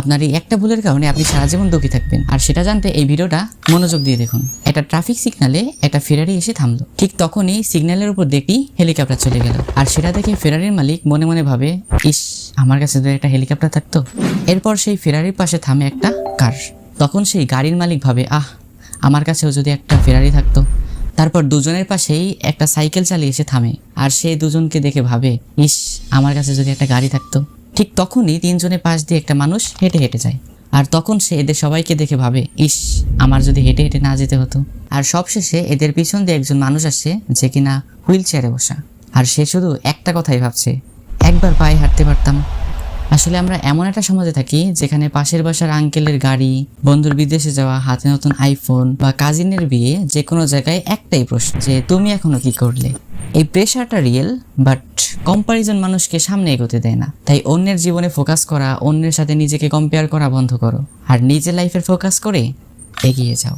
আপনার এই একটা ভুলের কারণে আপনি সারা জীবন দুঃখী থাকবেন। আর সেটা জানতে এই ভিডিওটা মনোযোগ দিয়ে দেখুন। একটা ট্রাফিক সিগনালে একটা ফেরারি এসে থামলো। ঠিক তখনই সিগন্যালের উপর দেখি হেলিকপ্টার চলে গেল। আর সেটা দেখে ফেরারির মালিক মনে মনে ভাবে, ইস, আমার কাছে যদি একটা হেলিকপ্টার থাকতো। এরপর সেই ফেরারির পাশে থামে একটা কার। তখন সেই গাড়ির মালিক ভাবে, আমার কাছেও যদি একটা ফেরারি থাকতো। তারপর দুজনের পাশেই একটা সাইকেল চালিয়ে এসে থামে। আর সে দুজনকে দেখে ভাবে, ইস, আমার কাছে যদি একটা গাড়ি থাকতো। ঠিক তখনই তিনজনের পাশ দিয়ে একটা মানুষ হেঁটে হেঁটে যায়। আর তখন সে এদের সবাইকে দেখে ভাবে, ইস, আমার যদি হেঁটে হেঁটে না যেতে হতো। আর সবশেষে এদের পিছন দিয়ে একজন মানুষ আসে, যে কিনা হুইল চেয়ারে বসা। আর সে শুধু একটা কথাই ভাবছে, একবার পায়ে হাঁটতে পারতাম। আসলে আমরা এমন একটা সমাজে থাকি যেখানে পাশের বাসার আঙ্কেলের গাড়ি, বন্ধুর বিদেশে যাওয়া, হাতে নতুন আইফোন বা কাজিনের বিয়ে, যে কোনো জায়গায় একটাই প্রশ্ন, যে তুমি এখনো কি করলে। এই প্রেশারটা রিয়েল, বাট কম্পারিজন মানুষকে সামনে এগোতে দেয় না। তাই অন্যের জীবনে ফোকাস করা, অন্যের সাথে নিজেকে কম্পেয়ার করা বন্ধ করো, আর নিজের লাইফের ফোকাস করে এগিয়ে যাও।